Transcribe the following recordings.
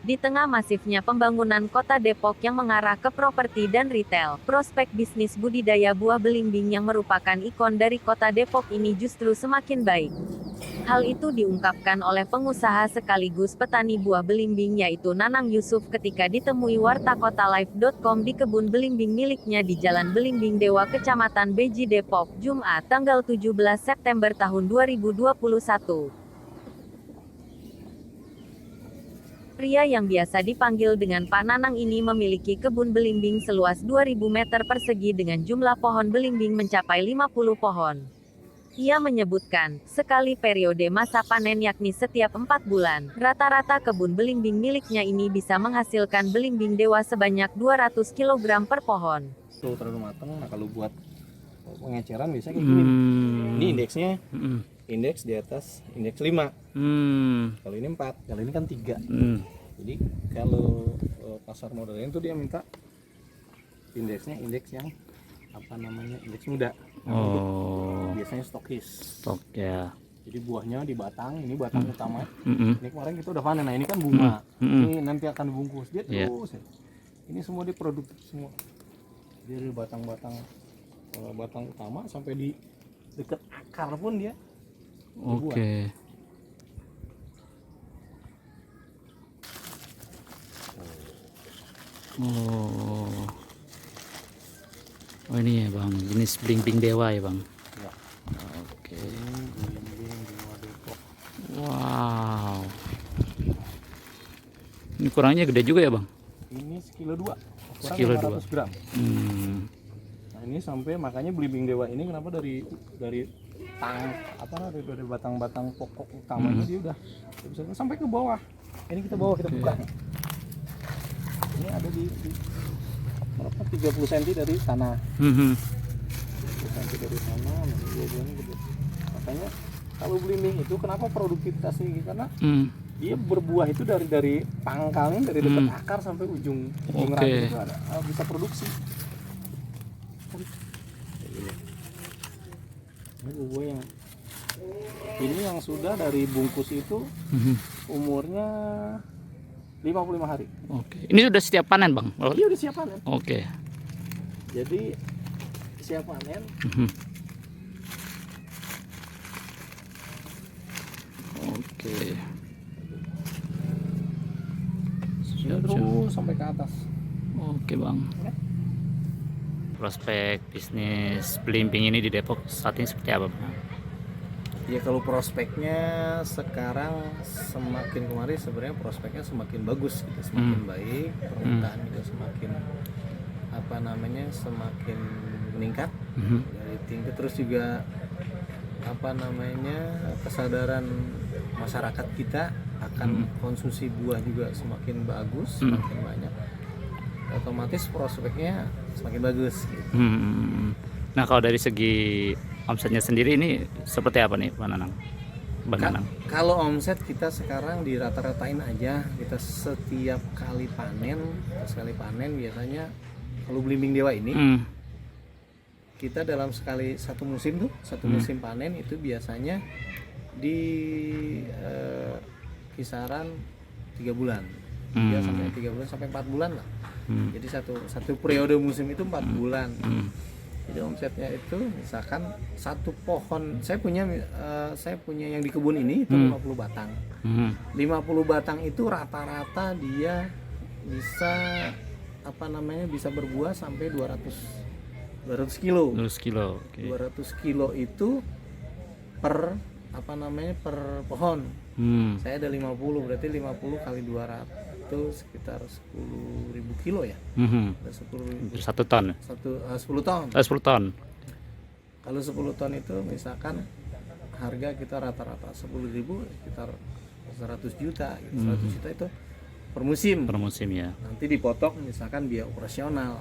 Di tengah masifnya pembangunan kota Depok yang mengarah ke properti dan retail, prospek bisnis budidaya buah belimbing yang merupakan ikon dari kota Depok ini justru semakin baik. Hal itu diungkapkan oleh pengusaha sekaligus petani buah belimbing yaitu Nanang Yusuf ketika ditemui wartakotalive.com di kebun belimbing miliknya di Jalan Belimbing Dewa Kecamatan Beji Depok, Jumat, tanggal 17 September tahun 2021. Pria yang biasa dipanggil dengan Pak Nanang ini memiliki kebun belimbing seluas 2.000 meter persegi dengan jumlah pohon belimbing mencapai 50 pohon. Ia menyebutkan, sekali periode masa panen yakni setiap 4 bulan, rata-rata kebun belimbing miliknya ini bisa menghasilkan belimbing dewa sebanyak 200 kg per pohon. Tuh terlalu matang, nah kalau buat pengeceran biasanya kayak gini. Ini indeksnya, indeks di atas indeks 5. Kalau ini 4, kalau ini kan 3. Jadi kalau pasar modern itu dia minta indeksnya indeks yang apa namanya, indeks muda. Biasanya stokis. Stok ya. Jadi buahnya di batang, ini batang utama. Ini kemarin kita udah panen, nah ini kan bunga. Ini nanti akan dibungkus. Dia terus. Ini semua diproduktif semua. Dari batang-batang batang utama sampai di dekat akar pun dia. Oke. Oh ini ya bang, jenis belimbing dewa ya bang. Ya. Oke. Belimbing Dewa Depok. Wow. Ini kurangnya gede juga ya bang? Ini sekilo 2, kurang Sekilo 500 gram. Hmm. Nah ini sampai makanya belimbing dewa ini kenapa dari dari batang-batang pokok utamanya dia udah bisa sampai ke bawah. Ini kita bawa, kita buka. Ini ada di berapa, 30 cm dari tanah. 30 cm dari tanah, buah-buahnya gede. Makanya kalau belimbing itu kenapa produktivitas tinggi, karena dia berbuah itu dari pangkalnya, dari dekat akar sampai ujung ranting itu ada bisa produksi. Ini buah yang sudah dari bungkus itu umurnya 55 hari. Oke. Ini sudah siap panen bang? Iya udah siap panen. Oke. Jadi siap panen. Oke. Terus sampai ke atas. Oke bang. Prospek bisnis belimbing ini di Depok saat ini seperti apa bang? Ya kalau prospeknya sekarang semakin kemarin sebenarnya prospeknya semakin bagus gitu, semakin baik, permintaan juga semakin apa namanya, semakin meningkat dari tinggi, terus juga apa namanya, kesadaran masyarakat kita akan konsumsi buah juga semakin bagus, semakin banyak, otomatis prospeknya semakin bagus gitu. Nah kalau dari segi omsetnya sendiri ini seperti apa nih Pak Nanang? Kalau omset kita sekarang di rata-ratain aja, kita setiap kali panen biasanya kalau belimbing dewa ini kita dalam satu musim musim panen itu biasanya di kisaran 3 bulan, 3 sampai 3 bulan sampai 4 bulan lah. Jadi satu periode musim itu 4 bulan. Jadi omsetnya itu misalkan satu pohon, saya punya yang di kebun ini itu 50 batang. 50 batang itu rata-rata dia bisa apa namanya, bisa berbuah sampai 200 kilo. 200 kilo. Okay. 200 kilo itu per apa namanya, per pohon. Saya ada 50, berarti 50 kali 200 sekitar 10.000 kilo ya. 10.000. 1 ton. 10 ton. 10 ton. Kalau 10 ton itu misalkan harga kita rata-rata 10.000 sekitar 100 juta gitu. 100 juta itu per musim. Per musim ya. Nanti dipotong misalkan biaya operasional.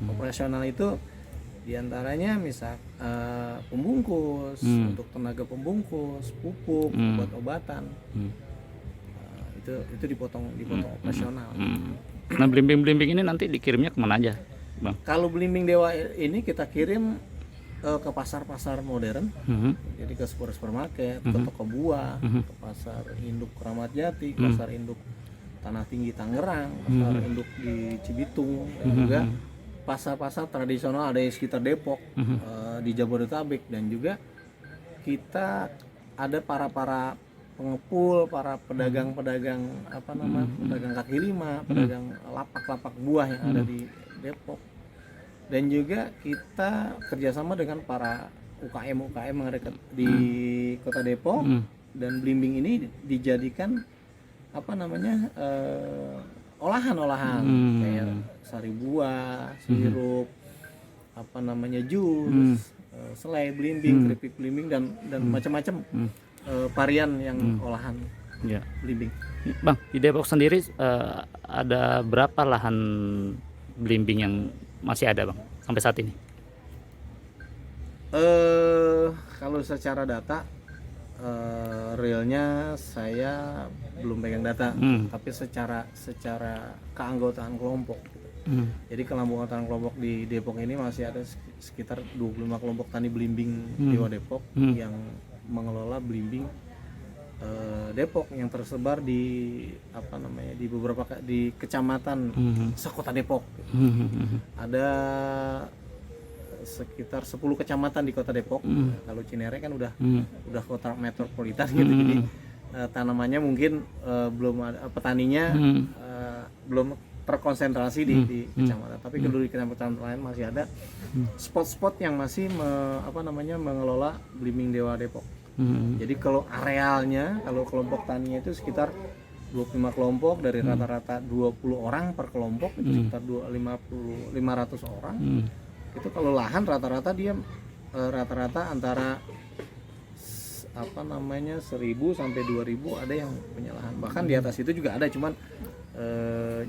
Operasional itu diantaranya misal pembungkus, untuk tenaga pembungkus, pupuk, obat-obatan. Itu dipotong operasional. Nah belimbing-belimbing ini nanti dikirimnya kemana aja bang? Kalau belimbing dewa ini kita kirim ke pasar-pasar modern, jadi ke supermarket, ke toko buah, ke pasar induk Kramat Jati, pasar induk Tanah Tinggi Tangerang, pasar induk di Cibitung, dan juga pasar-pasar tradisional ada di sekitar Depok, di Jabodetabek, dan juga kita ada para pengepul, para pedagang-pedagang pedagang kaki lima, pedagang lapak-lapak buah yang ada di Depok, dan juga kita kerjasama dengan para UKM yang ada di Kota Depok, dan belimbing ini dijadikan olahan-olahan kayak sari buah, sirup, jus, selai belimbing, keripik belimbing, dan macam-macam varian yang olahan belimbing. Bang, di Depok sendiri ada berapa lahan belimbing yang masih ada, Bang, sampai saat ini? Kalau secara data realnya saya belum pegang data, tapi secara keanggotaan kelompok. Jadi keanggotaan kelompok di Depok ini masih ada sekitar 25 kelompok tani belimbing Dewa Depok yang mengelola belimbing Depok yang tersebar di di beberapa di kecamatan sekota Depok. Ada sekitar 10 kecamatan di Kota Depok. Kalau Cinere kan udah kota metropolitan gitu. Jadi tanamannya mungkin belum ada, petaninya belum terkonsentrasi di kecamatan. Tapi kalau di kecamatan lain masih ada spot-spot yang masih mengelola belimbing Dewa Depok. Jadi kalau arealnya, kalau kelompok taninya itu sekitar 25 kelompok dari rata-rata 20 orang per kelompok, itu sekitar 500 orang. Itu kalau lahan rata-rata dia rata-rata antara 1.000 sampai 2.000 ada yang punya lahan. Bahkan di atas itu juga ada, cuman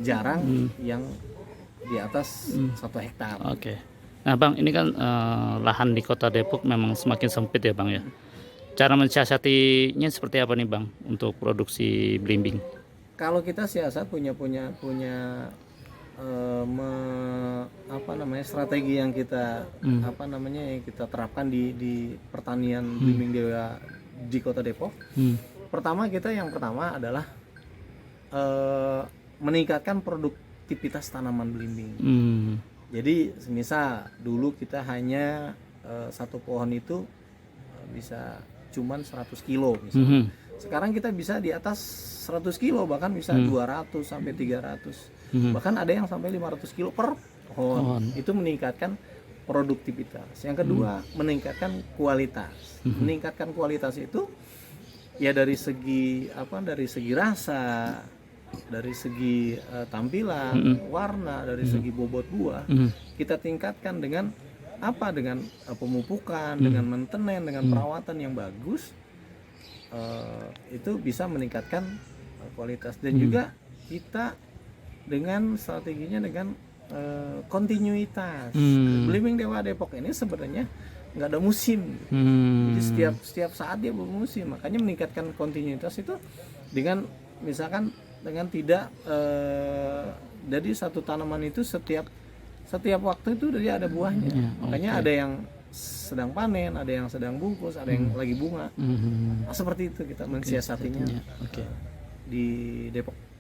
jarang yang di atas 1 hektar. Oke. Nah, Bang, ini kan lahan di Kota Depok memang semakin sempit ya, Bang ya. Cara mensiasatinya seperti apa nih, Bang, untuk produksi belimbing? Kalau kita siasat punya strategi yang kita yang kita terapkan di pertanian belimbing Dewa di Kota Depok. Yang pertama adalah meningkatkan produktivitas tanaman belimbing. Jadi misal dulu kita hanya satu pohon itu bisa cuman 100 kilo misalnya. Sekarang kita bisa di atas 100 kilo, bahkan bisa 200 sampai 300. Bahkan ada yang sampai 500 kilo per pohon. Itu meningkatkan produktivitas. Yang kedua, meningkatkan kualitas. Meningkatkan kualitas itu ya dari segi rasa, dari segi tampilan, warna, dari segi bobot buah. Kita tingkatkan dengan pemupukan, dengan maintenance, dengan perawatan yang bagus. Itu bisa meningkatkan kualitas. Dan juga kita dengan strateginya dengan kontinuitas. Belimbing Dewa Depok ini sebenarnya nggak ada musim. Jadi setiap saat dia bermusim. Makanya meningkatkan kontinuitas itu dengan misalkan dengan tidak jadi satu tanaman itu setiap waktu itu dia ada buahnya. Makanya ada yang sedang panen, ada yang sedang bungkus, ada yang lagi bunga. Seperti itu kita mensiasatinya di Depok.